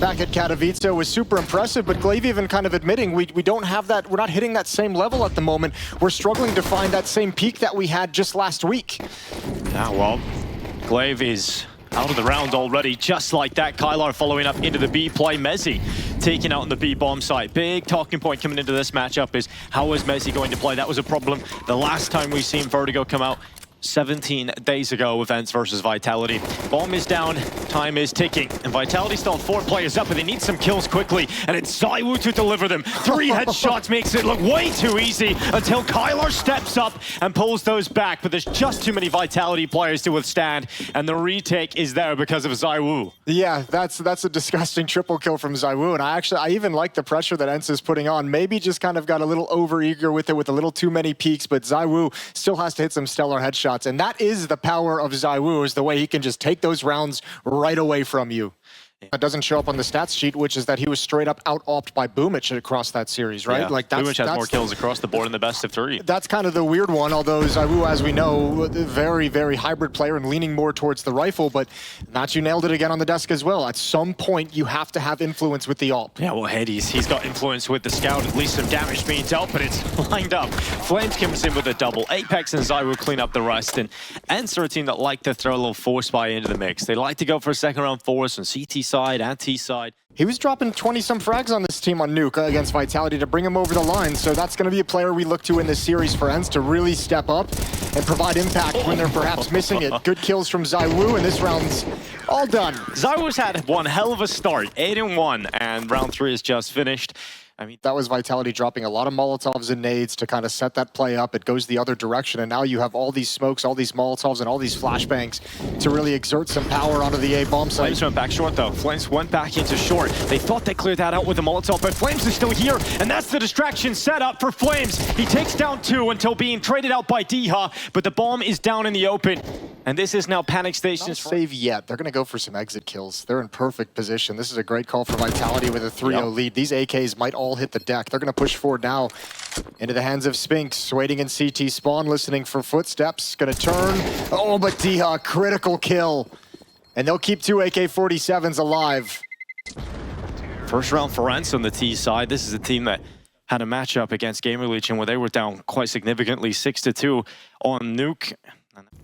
back at Katowice was super impressive, but Glaive even kind of admitting we don't have that, we're not hitting that same level at the moment. We're struggling to find that same peak that we had just last week. Yeah, well, Glaive is out of the round already, just like that. Kylar following up into the B play. Mezzi taken out on the B bomb site. Big talking point coming into this matchup is how is Mezzi going to play? That was a problem the last time we've seen Vertigo come out 17 days ago with ENCE versus Vitality. Bomb is down, time is ticking, and Vitality still have 4 players up, and they need some kills quickly, and it's ZywOo to deliver them. 3 headshots makes it look way too easy until Kylar steps up and pulls those back, but there's just too many Vitality players to withstand, and the retake is there because of ZywOo. Yeah, that's a disgusting triple kill from ZywOo, and I even like the pressure that ENCE is putting on. Maybe just kind of got a little over-eager with it, with a little too many peaks, but ZywOo still has to hit some stellar headshots. And that is the power of ZywOo, is the way he can just take those rounds right away from you. That doesn't show up on the stats sheet, which is that he was straight up out-opt by Boomich across that series, right? Yeah. Like Boomich has more kills across the board in the best of 3. That's kind of the weird one, although ZywOo, as we know, very, very hybrid player and leaning more towards the rifle, but Natus nailed it again on the desk as well. At some point, you have to have influence with the AWP. Yeah, well, Hades, he's got influence with the scout, at least some damage being dealt, but it's lined up. Flames comes in with a double. Apeks and ZywOo clean up the rest, and ENCE are a team that like to throw a little force buy into the mix. They like to go for a second round force on CT side and T side. He was dropping 20-some frags on this team on Nuke against Vitality to bring him over the line, so that's going to be a player we look to in this series for ENCE to really step up and provide impact when they're perhaps missing it. Good kills from ZywOo, and this round's all done. ZywOo's had one hell of a start, 8-1, and round 3 is just finished. I mean, that was Vitality dropping a lot of Molotovs and nades to kind of set that play up. It goes the other direction, and now you have all these smokes, all these Molotovs, and all these flashbangs to really exert some power onto the A bomb site. Flames went back short, though. Flames went back into short. They thought they cleared that out with the Molotov, but Flames is still here, and that's the distraction set up for Flames. He takes down 2 until being traded out by Diha, but the bomb is down in the open, and this is now panic stations. Not save yet. They're going to go for some exit kills. They're in perfect position. This is a great call for Vitality with a 3-0 lead. These AKs might all hit the deck. They're going to push forward now into the hands of Spinks, waiting in CT spawn, listening for footsteps. Going to turn. Oh, but Diha, critical kill. And they'll keep 2 AK-47s alive. First round for ENCE on the T side. This is a team that had a matchup against GamerLegion where they were down quite significantly, 6-2 on Nuke.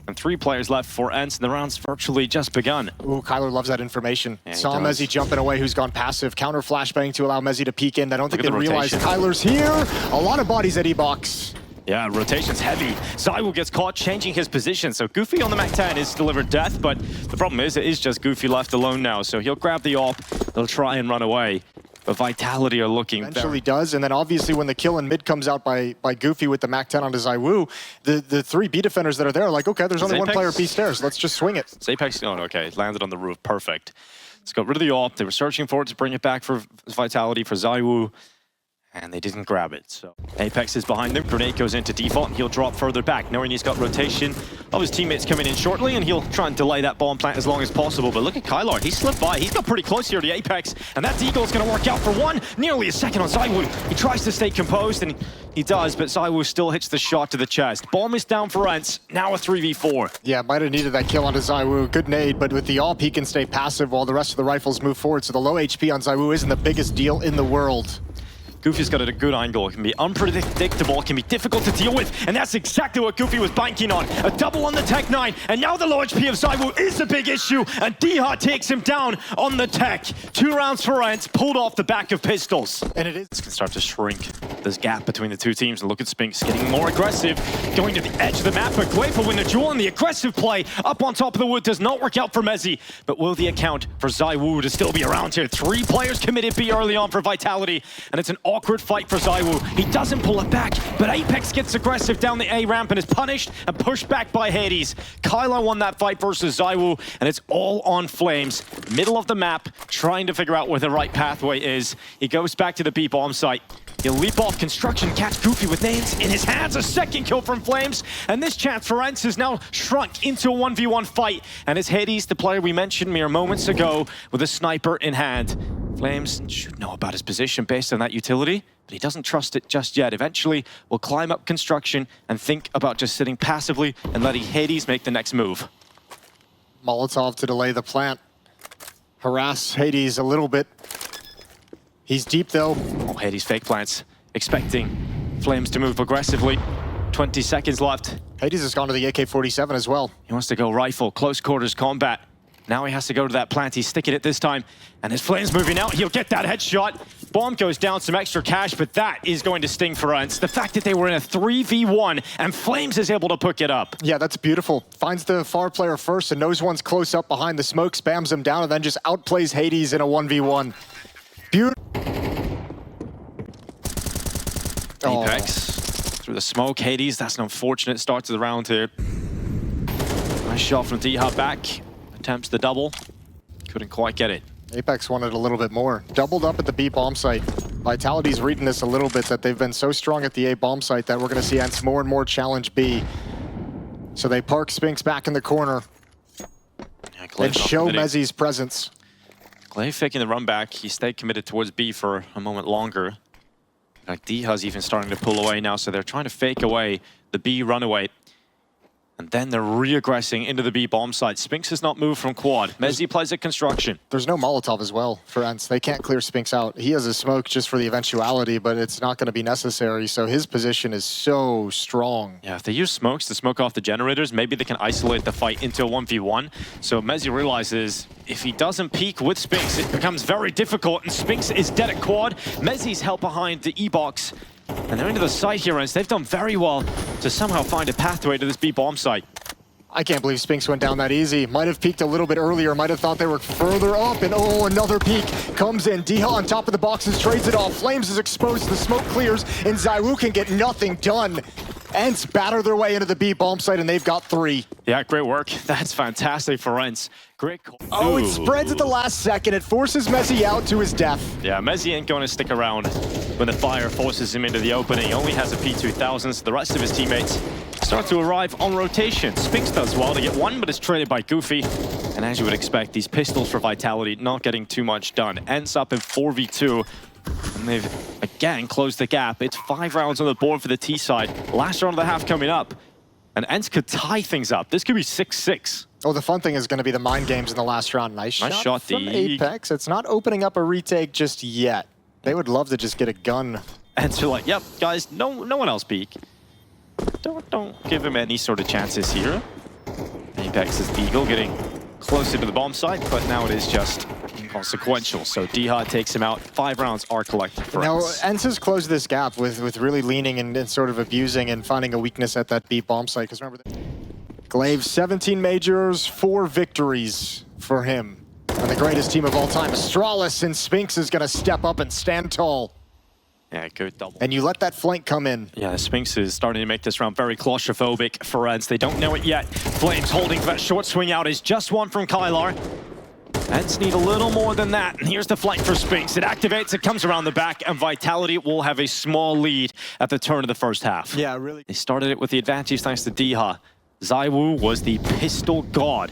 And 3 players left for ENCE, and the round's virtually just begun. Ooh, Kyler loves that information. Yeah, saw Mezzi jumping away, who's gone passive. Counter flashbang to allow Mezzi to peek in. I don't think they realize Kyler's here. A lot of bodies at E-Box. Yeah, rotation's heavy. ZywOo gets caught changing his position. So Goofy on the MAC-10 is delivered death, but the problem is it is just Goofy left alone now. So he'll grab the AWP, they'll try and run away. But Vitality are looking eventually does, and then obviously when the kill in mid comes out by Goofy with the MAC-10 onto ZywOo, the 3 B defenders that are there are like, okay, there's only one player B stairs, let's just swing it. Apeks, oh, okay, landed on the roof, perfect. Let's go rid of the AWP. They were searching for it to bring it back for Vitality, for ZywOo, and they didn't grab it. So Apeks is behind them. Grenade goes into default, and he'll drop further back, knowing he's got rotation of his teammates coming in shortly, and he'll try and delay that bomb plant as long as possible. But look at Kylar, he slipped by. He's got pretty close here to Apeks, and that deagle's going to work out for 1. Nearly a second on ZywOo. He tries to stay composed, and he does, but ZywOo still hits the shot to the chest. Bomb is down for ENCE, now a 3v4. Yeah, might have needed that kill onto ZywOo. Good nade, but with the AWP, he can stay passive while the rest of the rifles move forward, so the low HP on ZywOo isn't the biggest deal in the world. Goofy's got a good angle. It can be unpredictable, it can be difficult to deal with, and that's exactly what Goofy was banking on. A double on the Tech 9, and now the low HP of ZywOo is a big issue, and Diha takes him down on the Tech. 2 rounds for ENCE, pulled off the back of pistols. And it is going to start to shrink this gap between the 2 teams, and look at Spinks getting more aggressive, going to the edge of the map, but Glaive will win the duel, and the aggressive play up on top of the wood does not work out for Mezzi, but will the account for ZywOo to still be around here? 3 players committed B early on for Vitality, and it's an awkward fight for ZywOo. He doesn't pull it back, but Apeks gets aggressive down the A ramp and is punished and pushed back by Hades. Kylar won that fight versus ZywOo, and it's all on Flames. Middle of the map, trying to figure out where the right pathway is. He goes back to the B bomb site. He'll leap off construction, catch Goofy with nades in his hands. A second kill from Flames, and this chance for ENCE is now shrunk into a 1v1 fight. And it's Hades, the player we mentioned mere moments ago, with a sniper in hand. Flames should know about his position based on that utility, but he doesn't trust it just yet. Eventually, we'll climb up construction and think about just sitting passively and letting Hades make the next move. Molotov to delay the plant. harass Hades a little bit. He's deep though. Oh, Hades fake plants, expecting Flames to move aggressively. 20 seconds left. Hades has gone to the AK-47 as well. He wants to go rifle, close quarters combat. Now he has to go to that plant. He's sticking it this time. And his Flames moving out. He'll get that headshot. Bomb goes down, some extra cash, but that is going to sting for ENCE. The fact that they were in a 3v1 and Flames is able to pick it up. Yeah, that's beautiful. Finds the far player first and knows one's close up behind the smoke, spams him down, and then just outplays Hades in a 1v1. Beautiful. Apeks through the smoke. Hades, that's an unfortunate start to the round here. Nice shot from D-Hut back. Attempts the double. Couldn't quite get it. Apeks wanted a little bit more. Doubled up at the B bomb site. Vitality's reading this a little bit, that they've been so strong at the A bomb site that we're going to see ENCE more and more challenge B. So they park Spinks back in the corner and show Mezzi's presence. Glaive faking the run back. He stayed committed towards B for a moment longer. Like D-Hut's even starting to pull away now, so they're trying to fake away the B runaway. And then they're re-aggressing into the B bomb site. Spinks has not moved from quad. Mezzi plays at construction. There's no Molotov as well for ENCE. They can't clear Spinks out. He has a smoke just for the eventuality, but it's not going to be necessary. So his position is so strong. Yeah, if they use smokes to smoke off the generators, maybe they can isolate the fight into a 1v1. So Mezzi realizes if he doesn't peek with Spinks, it becomes very difficult, and Spinks is dead at quad. Mezzi's held behind the E-box. And they're into the site here, and they've done very well to somehow find a pathway to this B bomb site. I can't believe Spinks went down that easy. Might have peeked a little bit earlier, might have thought they were further up, and oh, another peek comes in. D-Hut on top of the boxes, trades it off. Flames is exposed, the smoke clears, and ZywOo can get nothing done. ENCE batter their way into the B bomb site, and they've got 3. Yeah, great work. That's fantastic for ENCE. Great call. Oh, it spreads at the last second. It forces Mezzi out to his death. Yeah, Mezzi ain't going to stick around when the fire forces him into the opening. He only has a P2000, so the rest of his teammates start to arrive on rotation. Spinks does well to get one, but it's traded by Goofy. And as you would expect, these pistols for Vitality not getting too much done. ENCE up in 4v2. And they've again closed the gap. It's 5 rounds on the board for the T side. Last round of the half coming up. And ENCE could tie things up. This could be 6-6. Oh, the fun thing is going to be the mind games in the last round. Nice shot from D. Apeks. It's not opening up a retake just yet. They would love to just get a gun. ENCE are like, yep, guys, no one else peek. Don't give him any sort of chances here. Apeks is Eagle getting closer to the bomb site, but now it is just inconsequential. So D-Hut takes him out. 5 rounds are collected for Now, ENCE. ENCE has closed this gap with really leaning and sort of abusing and finding a weakness at that B bomb site. Because remember, Glaive, 17 majors, 4 victories for him. And the greatest team of all time, Astralis, and Spinks is going to step up and stand tall. Yeah, good double. And you let that flank come in. Yeah, the Spinks is starting to make this round very claustrophobic for ENCE. They don't know it yet. Flames holding for that short swing out is just one from Kylar. ENCE need a little more than that. And here's the flank for Spinks. It activates, it comes around the back, and Vitality will have a small lead at the turn of the first half. Yeah, really. They started it with the advantage thanks to D-Hut. ZywOo was the pistol god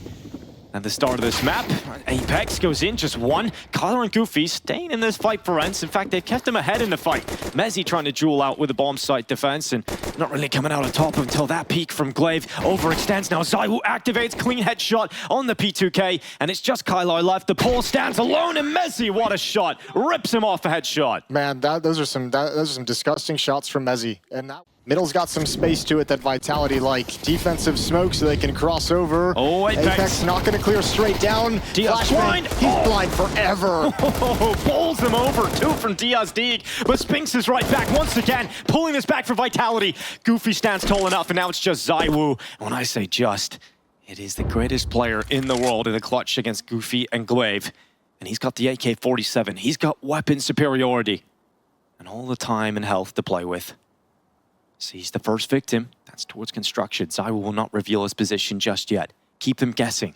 at the start of this map. Apeks goes in, just one. Kylar and Goofy staying in this fight for ENCE. In fact, they've kept him ahead in the fight. Mezzi trying to duel out with the bomb site defense and not really coming out on top until that peek from Glaive overextends. Now ZywOo activates, clean headshot on the P2K, and it's just Kylar left. The pole stands alone, and Mezzi, what a shot. Rips him off a headshot. Man, those are some disgusting shots from Mezzi. And that middle's got some space to it that Vitality like. Defensive smoke so they can cross over. Oh, Apeks not going to clear straight down. Diaz blind. He's blind forever. Bowls them over. 2 from Diaz Dig. But Spinks is right back once again, pulling this back for Vitality. Goofy stands tall enough, and now it's just ZywOo. When I say just, it is the greatest player in the world in the clutch against Goofy and Glaive. And he's got the AK-47. He's got weapon superiority. And all the time and health to play with. Sees the first victim. That's towards construction. ZywOo will not reveal his position just yet. Keep them guessing.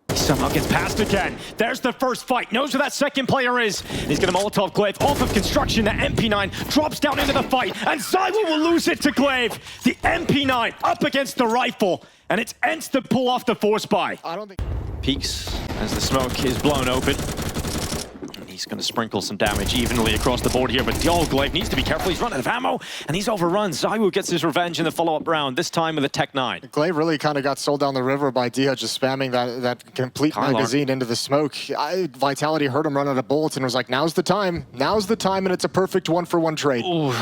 He somehow gets past again. There's the first fight. Knows where that second player is. He's going to Molotov Glaive off of construction. The MP9 drops down into the fight. And ZywOo will lose it to Glaive. The MP9 up against the rifle. And it's ENCE to pull off the force buy. I don't think... Peeks as the smoke is blown open. he's going to sprinkle some damage evenly across the board here, but Glaive needs to be careful. He's running out of ammo, and he's overrun. ZywOo gets his revenge in the follow-up round, this time with a Tech 9. Glaive really kind of got sold down the river by Dia just spamming that complete magazine into the smoke. Vitality heard him run out of bullets and was like, now's the time, and it's a perfect one-for-one trade. Ooh,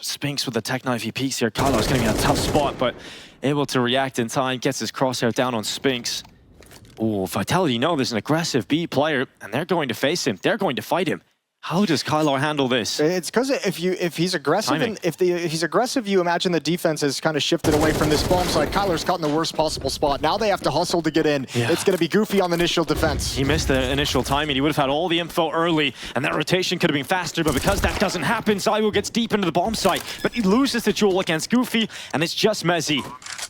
Spinks with the Tech 9 he peeks here. Kylar's going to be in a tough spot, but able to react in time, gets his crosshair down on Spinks. Ooh, Vitality know there's an aggressive B player, and they're going to face him. They're going to fight him. How does Kylar handle this? It's because if he's aggressive, if he's aggressive, you imagine the defense has kind of shifted away from this bomb site. Kylar's caught in the worst possible spot. Now they have to hustle to get in. Yeah. It's going to be Goofy on the initial defense. He missed the initial timing. He would have had all the info early, and that rotation could have been faster, but because that doesn't happen, ZywOo gets deep into the bomb site, but he loses the duel against Goofy, and it's just MOUZ.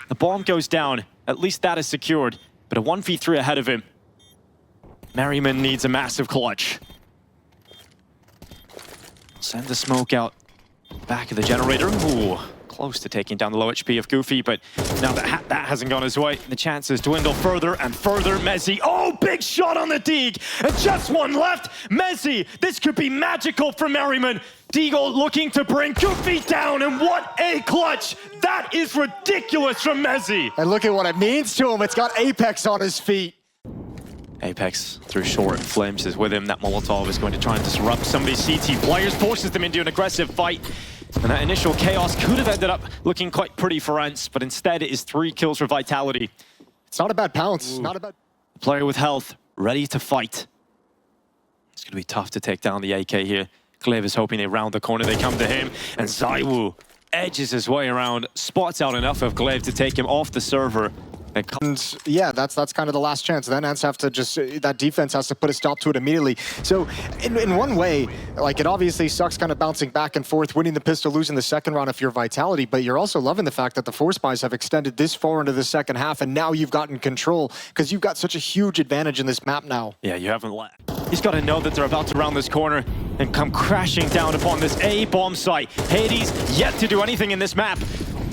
The bomb goes down. At least that is secured, but a 1v3 ahead of him. Merriman needs a massive clutch. Send the smoke out back of the generator. Ooh, close to taking down the low HP of Goofy, but now that hasn't gone his way. The chances dwindle further and further. MOUZ, oh, big shot on the Deeg, and just one left. MOUZ, this could be magical for Merriman. Deagle looking to bring Goofy down, and what a clutch! That is ridiculous from MOUZ. And look at what it means to him. It's got Apeks on his feet. Apeks through short, Flames is with him. That Molotov is going to try and disrupt some of these CT players, forces them into an aggressive fight. And that initial chaos could have ended up looking quite pretty for ENCE, but instead it is 3 kills for Vitality. It's not a bad pounce, not a bad... Player with health, ready to fight. It's going to be tough to take down the AK here. Glaive is hoping they round the corner, they come to him, and ZywOo edges his way around, spots out enough of Glaive to take him off the server. And yeah, that's kind of the last chance. Then ENCE have to just, that defense has to put a stop to it immediately. So in one way, like, it obviously sucks kind of bouncing back and forth, winning the pistol, losing the second round if you're Vitality, but you're also loving the fact that the Force Buys have extended this far into the second half, and now you've gotten control because you've got such a huge advantage in this map now. Yeah, you haven't let. He's got to know that they're about to round this corner and come crashing down upon this A bomb site. Hades yet to do anything in this map.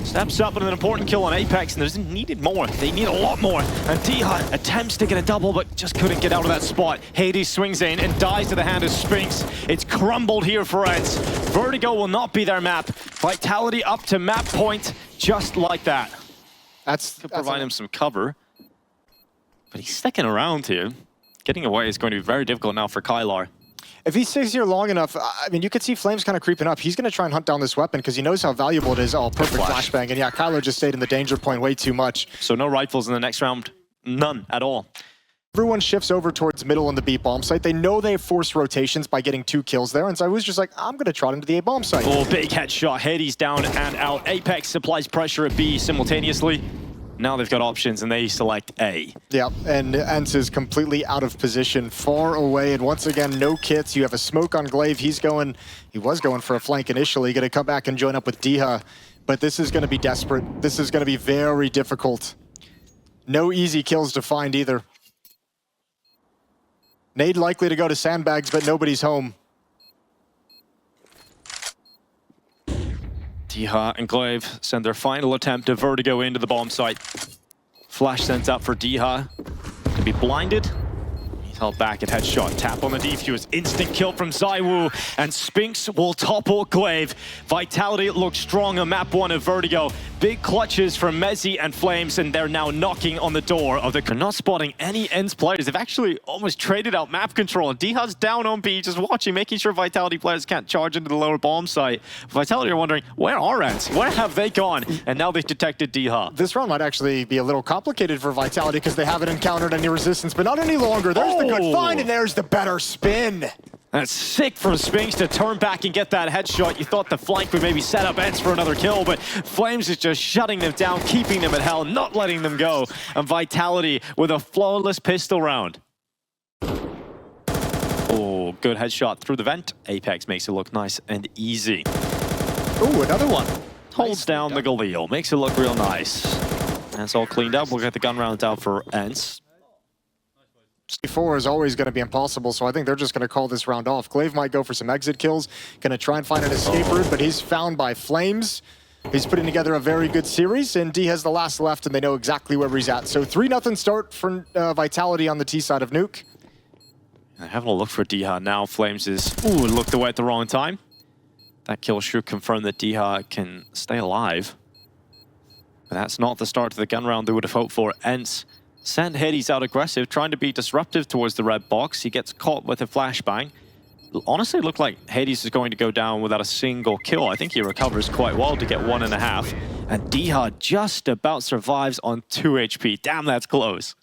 Steps up with an important kill on Apeks, and there's needed more. They need a lot more. And Dihut attempts to get a double, but just couldn't get out of that spot. Hades swings in and dies to the hand of Spinks. It's crumbled here for ENCE. Vertigo will not be their map. Vitality up to map point, just like that. That's provide him some cover. But he's sticking around here. Getting away is going to be very difficult now for Kylar. If he stays here long enough, I mean, you could see Flames kind of creeping up. He's going to try and hunt down this weapon because he knows how valuable it is. Oh, perfect flashbang. And yeah, Kylar just stayed in the danger point way too much. So no rifles in the next round? None at all. Everyone shifts over towards middle on the B bomb site. They know they have forced rotations by getting 2 kills there, and so I was just like, I'm going to trot into the A bomb site. Oh, big headshot. Hades down and out. Apeks supplies pressure at B simultaneously. Now they've got options and they select A. Yeah, and ENCE is completely out of position, far away, and once again, no kits. You have a smoke on Glaive. He was going for a flank initially, going to come back and join up with Dihut, but this is going to be desperate. This is going to be very difficult. No easy kills to find either. Nade likely to go to sandbags, but nobody's home. Dihut and Glaive send their final attempt at Vertigo into the bomb site. Flash sent up for Dihut to be blinded. He's held back at headshot. Tap on the defuse. Instant kill from ZywOo, and Spinks will topple Glaive. Vitality looks strong on map 1 of Vertigo. Big clutches from MOUZ and Flames, and they're now knocking on the door of the... They're not spotting any ENCE players. They've actually almost traded out map control, and Dihut's down on B, just watching, making sure Vitality players can't charge into the lower bomb site. Vitality are wondering, where are ENCE? Where have they gone? And now they've detected Dihut. This round might actually be a little complicated for Vitality because they haven't encountered any resistance, but not any longer. There's the good find, and there's the better spin. That's sick from Spinks to turn back and get that headshot. You thought the flank would maybe set up ENCE for another kill, but Flames is just shutting them down, keeping them at hell, not letting them go. And Vitality with a flawless pistol round. Oh, good headshot through the vent. Apeks makes it look nice and easy. Ooh, another one. Holds down the Galil, makes it look real nice. And it's all cleaned up. We'll get the gun rounds out for ENCE. 4 is always going to be impossible, so I think they're just going to call this round off. Glaive might go for some exit kills, going to try and find an escape route, but he's found by Flames. He's putting together a very good series, and D has the last left, and they know exactly where he's at. So 3-0 start for Vitality on the T side of Nuke. And having a look for Diha now. Flames is, ooh, looked away at the wrong time. That kill should confirm that Diha can stay alive. But that's not the start to the gun round they would have hoped for. ENCE sent Hades out aggressive, trying to be disruptive towards the red box. He gets caught with a flashbang. Honestly, looked like Hades is going to go down without a single kill. I think he recovers quite well to get 1.5. And Diha just about survives on 2 HP. Damn, that's close.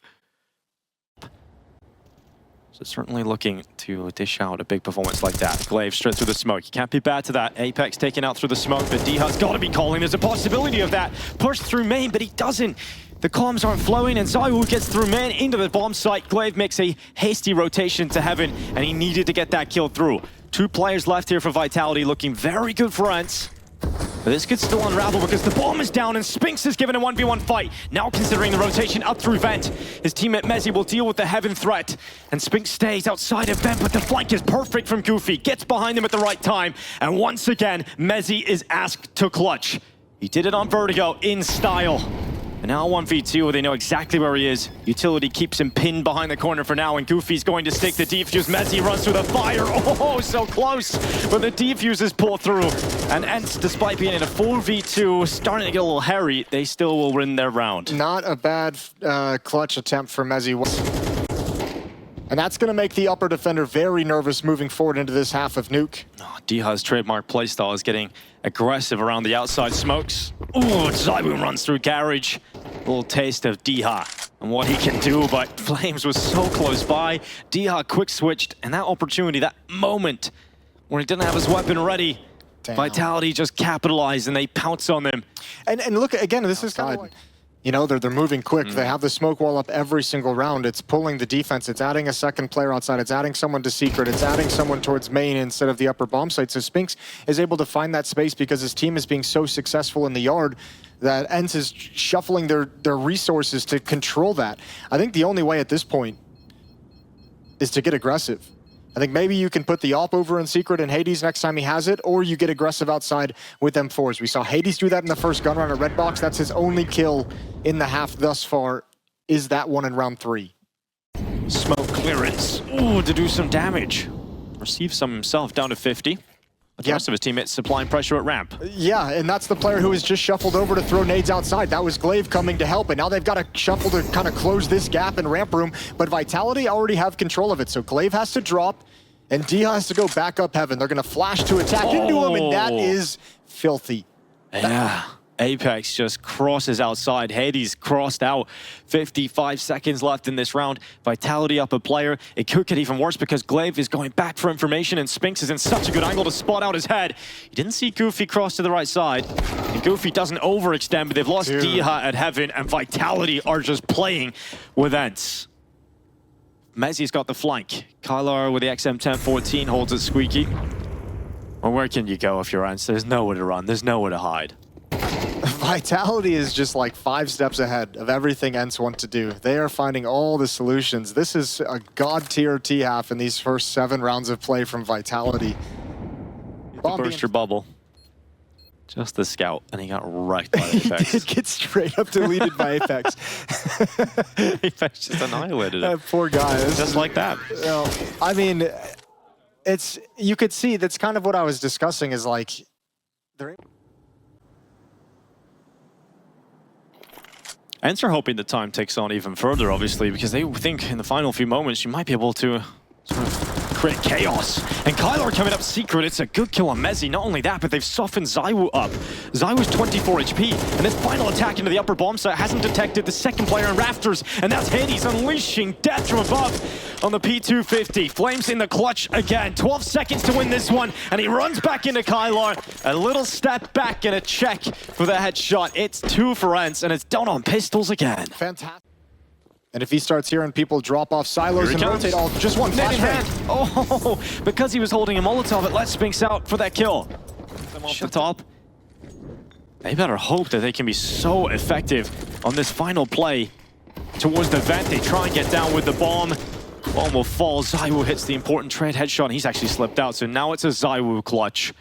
So certainly looking to dish out a big performance like that. Glaive straight through the smoke. You can't be bad to that. Apeks taken out through the smoke, but Diha's got to be calling. There's a possibility of that. Pushed through main, but he doesn't. The comms aren't flowing, and ZywOo gets through main into the bomb site. Glaive makes a hasty rotation to heaven, and he needed to get that kill through. 2 players left here for Vitality, looking very good for ENCE. But this could still unravel because the bomb is down and Spinx is given a 1v1 fight. Now considering the rotation up through vent. His teammate MOUZ will deal with the heaven threat. And Spinx stays outside of vent, but the flank is perfect from Goofy. Gets behind him at the right time. And once again, MOUZ is asked to clutch. He did it on Vertigo in style. And now 1v2 where they know exactly where he is. Utility keeps him pinned behind the corner for now, and Goofy's going to stick the defuse. MOUZ runs through the fire. Oh, so close. But the defuses pull through. And ENCE, despite being in a 4v2, starting to get a little hairy, they still will win their round. Not a bad clutch attempt for MOUZ. And that's going to make the upper defender very nervous moving forward into this half of Nuke. Oh, Diha's trademark playstyle is getting aggressive around the outside smokes. Ooh, ZywOo runs through garage. A little taste of Diha and what he can do, but Flames was so close by. Diha quick switched, and that opportunity, that moment where he didn't have his weapon ready, damn. Vitality just capitalized and they pounce on them. And look, again, this is kind of like, you know, they're moving quick. They have the smoke wall up every single round. It's pulling the defense. It's adding a second player outside. It's adding someone to secret. It's adding someone towards main instead of the upper bomb site. So Spinx is able to find that space because his team is being so successful in the yard that ENCE is shuffling their resources to control that. I think the only way at this point is to get aggressive. I think maybe you can put the AWP over in secret and Hades next time he has it, or you get aggressive outside with M4s. We saw Hades do that in the first gun round at Red Box. That's his only kill in the half thus far, is that one in round 3. Smoke clearance. Ooh, to do some damage. Receive some himself down to 50. The rest of his teammates supplying pressure at ramp. Yeah, and that's the player who was just shuffled over to throw nades outside. That was Glaive coming to help, and now they've got to shuffle to kind of close this gap in ramp room. But Vitality already have control of it, so Glaive has to drop, and Diha has to go back up heaven. They're going to flash to attack into him, and that is filthy. Yeah. Apeks just crosses outside. Hades crossed out. 55 seconds left in this round. Vitality up a player. It could get even worse because Glaive is going back for information and Spinx is in such a good angle to spot out his head. He didn't see Goofy cross to the right side. And Goofy doesn't overextend, but they've lost Diha at heaven and Vitality are just playing with ENCE. MOUZ's got the flank. Kylar with the XM1014 holds it squeaky. Well, where can you go if you're ENCE? There's nowhere to run. There's nowhere to hide. Vitality is just like 5 steps ahead of everything ENCE want to do. They are finding all the solutions. This is a god-tier T-half in these first 7 rounds of play from Vitality. Burst your bubble. Just the scout, and he got wrecked by Apeks. He did get straight up deleted by Apeks. Apeks just annihilated him. That poor guy. Just like that. You know, I mean, you could see that's kind of what I was discussing is like, ENCE are hoping the time takes on even further, obviously, because they think in the final few moments you might be able to sort of create chaos. And Kylar coming up secret. It's a good kill on MOUZ. Not only that, but they've softened ZywOo up. ZywOo's 24 HP, and this final attack into the upper bomb site hasn't detected the second player in rafters, and that's Hades unleashing death from above on the P250. Flames in the clutch again. 12 seconds to win this one, and he runs back into Kylar. A little step back and a check for the headshot. It's 2 for ENCE, and it's down on pistols again. Fantastic. And if he starts hearing people drop off silos and rotate all, just one flashbang. Oh, because he was holding a Molotov, it lets Spinx out for that kill. Them off the top. They better hope that they can be so effective on this final play towards the vent. They try and get down with the bomb. Bomb will fall. ZywOo hits the important trade headshot. He's actually slipped out, so now it's a ZywOo clutch.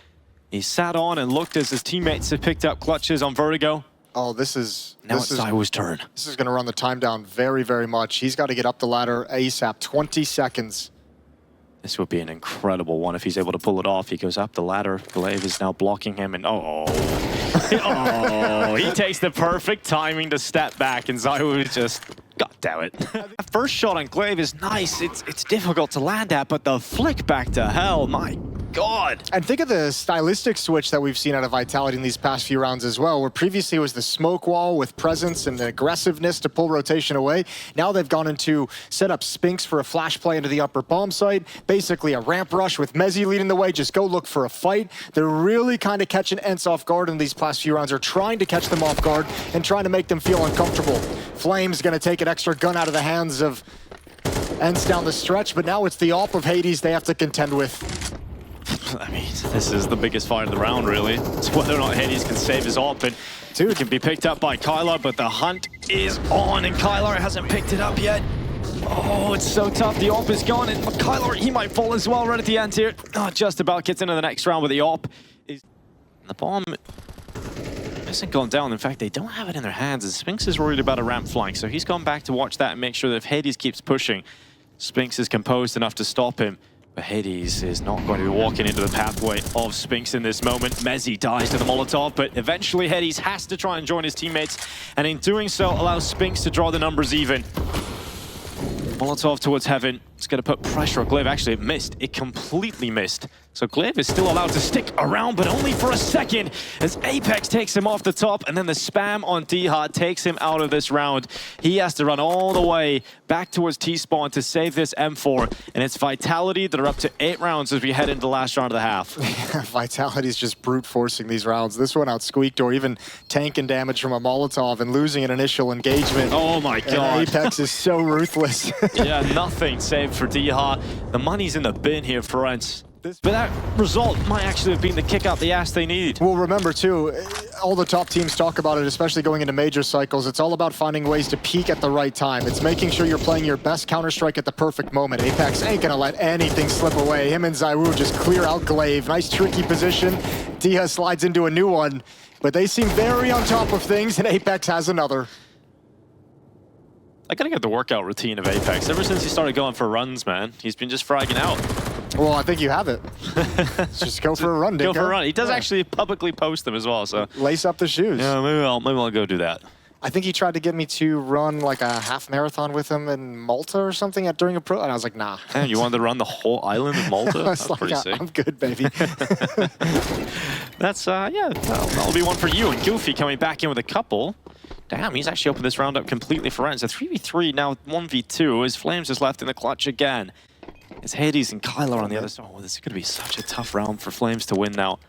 He sat on and looked as his teammates have picked up clutches on Vertigo. Oh, this is... Now it's ZywOo's turn. This is going to run the time down very, very much. He's got to get up the ladder ASAP. 20 seconds. This would be an incredible one if he's able to pull it off. He goes up the ladder. Glaive is now blocking him, and oh, he takes the perfect timing to step back, and ZywOo just, god damn it. That first shot on Glaive is nice. It's difficult to land at, but the flick back to hell, my god. And think of the stylistic switch that we've seen out of Vitality in these past few rounds as well, where previously it was the smoke wall with presence and aggressiveness to pull rotation away. Now they've gone into set up Spinks for a flash play into the upper bomb site, basically a ramp rush with Mezzi leading the way, just go look for a fight. They're really kind of catching ENCE off guard in these past few rounds, or trying to catch them off guard and trying to make them feel uncomfortable. Flame's gonna take an extra gun out of the hands of ENCE down the stretch, but now it's the AWP of Hades they have to contend with. I mean, this is the biggest fight of the round, really. It's whether or not Hades can save his AWP, and it can be picked up by Kyler, but the hunt is on, and Kyler hasn't picked it up yet. Oh, it's so tough. The AWP is gone, and Kyler, he might fall as well right at the end here. Oh, just about gets into the next round with the AWP. The bomb hasn't gone down. In fact, they don't have it in their hands, and Spinks is worried about a ramp flank, so he's gone back to watch that and make sure that if Hades keeps pushing, Spinks is composed enough to stop him. But Hades is not going to be walking into the pathway of Spinks in this moment. Mezzi dies to the Molotov, but eventually Hades has to try and join his teammates, and in doing so allows Spinks to draw the numbers even. Molotov towards Heaven. It's going to put pressure on Glaive. Actually, it missed. It completely missed. So Glaive is still allowed to stick around, but only for a second, as Apeks takes him off the top, and then the spam on D-Hot takes him out of this round. He has to run all the way back towards T-Spawn to save this M4, and it's Vitality that are up to 8 rounds as we head into the last round of the half. Vitality's just brute forcing these rounds. This one outsqueaked, or even tanking damage from a Molotov and losing an initial engagement. Oh my god. And Apeks is so ruthless. Yeah, nothing saved for D-Hot. The money's in the bin here for ENCE. But that result might actually have been the kick out the ass they need. Well, remember too, all the top teams talk about it, especially going into major cycles. It's all about finding ways to peak at the right time. It's making sure you're playing your best Counter-Strike at the perfect moment. Apeks ain't gonna let anything slip away. Him and ZywOo just clear out Glaive. Nice tricky position. Dia slides into a new one, but they seem very on top of things, and Apeks has another. I gotta get the workout routine of Apeks. Ever since he started going for runs, man, he's been just fragging out. Well, I think you have it. Just go for a run, Dinko. Go for a run. He does actually publicly post them as well, so. Lace up the shoes. Yeah, maybe I'll go do that. I think he tried to get me to run like a half marathon with him in Malta or something during a pro, and I was like, nah. Man, you wanted to run the whole island of Malta? That's like, pretty sick. I'm good, baby. That's, yeah, that'll be one for you. And Goofy coming back in with a couple. Damn, he's actually opened this round up completely for ENCE. A 3v3, now 1v2, as Flames is left in the clutch again. It's Hades and Kyler on the other side. Oh, this is going to be such a tough round for Flames to win now.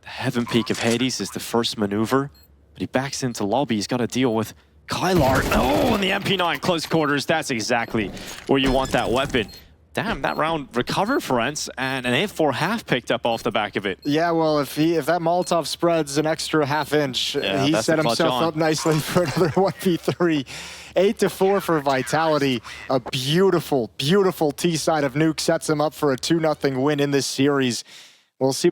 The Heaven Peak of Hades is the first maneuver, but he backs into lobby. He's got to deal with Kyler. Oh, and the MP9 close quarters. That's exactly where you want that weapon. Damn, that round recovered for ENCE, and an 8-4 half picked up off the back of it. Yeah, well, if that Molotov spreads an extra half-inch, he set himself up nicely for another 1v3. 8-4 for Vitality. A beautiful, beautiful T-side of Nuke sets him up for a 2-0 win in this series. We'll see.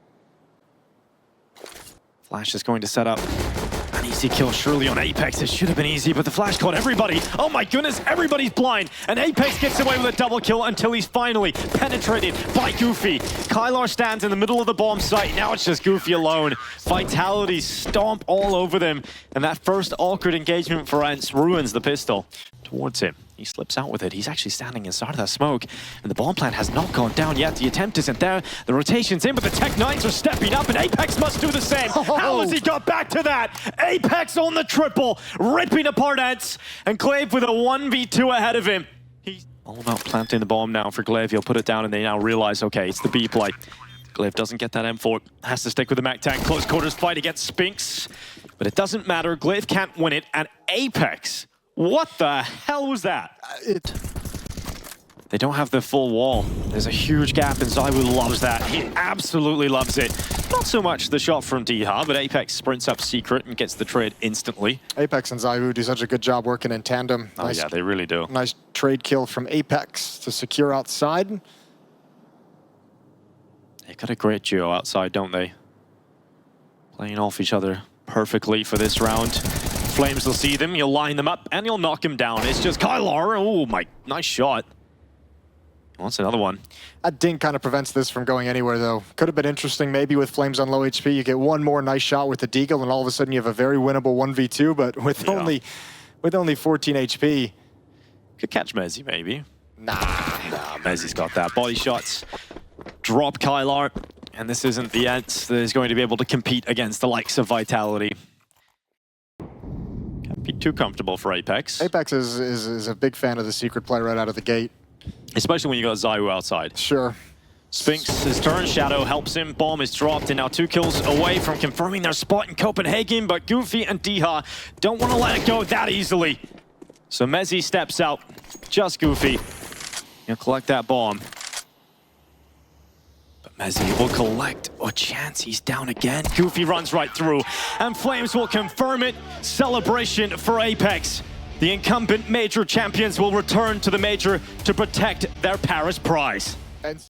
Flash is going to set up an easy kill surely on Apeks. It should have been easy, but the Flash caught everybody. Oh my goodness, everybody's blind. And Apeks gets away with a double kill until he's finally penetrated by Goofy. Kyler stands in the middle of the bomb site. Now it's just Goofy alone. Vitality stomp all over them. And that first awkward engagement for ENCE ruins the pistol towards him. He slips out with it. He's actually standing inside of that smoke. And the bomb plant has not gone down yet. The attempt isn't there. The rotation's in, but the Tech-9s are stepping up, and Apeks must do the same. How has he got back to that? Apeks on the triple, ripping apart ENCE, and Glaive with a 1v2 ahead of him. He's all about planting the bomb now for Glaive. He'll put it down, and they now realize, okay, it's the B play. Glaive doesn't get that M4. Has to stick with the Mac-10. Close quarters fight against Spinks. But it doesn't matter. Glaive can't win it, and Apeks, what the hell was that? They don't have the full wall. There's a huge gap, and ZywOo loves that. He absolutely loves it. Not so much the shot from D-Ha, but Apeks sprints up secret and gets the trade instantly. Apeks and ZywOo do such a good job working in tandem. Oh, yeah, they really do. Nice trade kill from Apeks to secure outside. They got a great duo outside, don't they? Playing off each other perfectly for this round. Flames will see them, he'll line them up, and he'll knock him down. It's just Kyler. Oh my, nice shot. Well, that's another one. That ding kind of prevents this from going anywhere, though. Could have been interesting, maybe with Flames on low HP. You get one more nice shot with the Deagle, and all of a sudden you have a very winnable 1v2, but with only 14 HP. Could catch Mezzy, maybe. Nah, Mezzy's got that. Body shots. Drop Kylar. And this isn't the ENCE that is going to be able to compete against the likes of Vitality. Can't be too comfortable for Apeks. Apeks is a big fan of the secret play right out of the gate. Especially when you got ZywOo outside. Sure. Spinx, his turn, Shadow helps him, bomb is dropped, and now 2 kills away from confirming their spot in Copenhagen, but Goofy and Diha don't want to let it go that easily. So Mezzy steps out, just Goofy. He'll collect that bomb. But Mezzy will collect a chance, he's down again. Goofy runs right through, and Flames will confirm it. Celebration for Apeks. The incumbent Major champions will return to the Major to protect their Paris prize.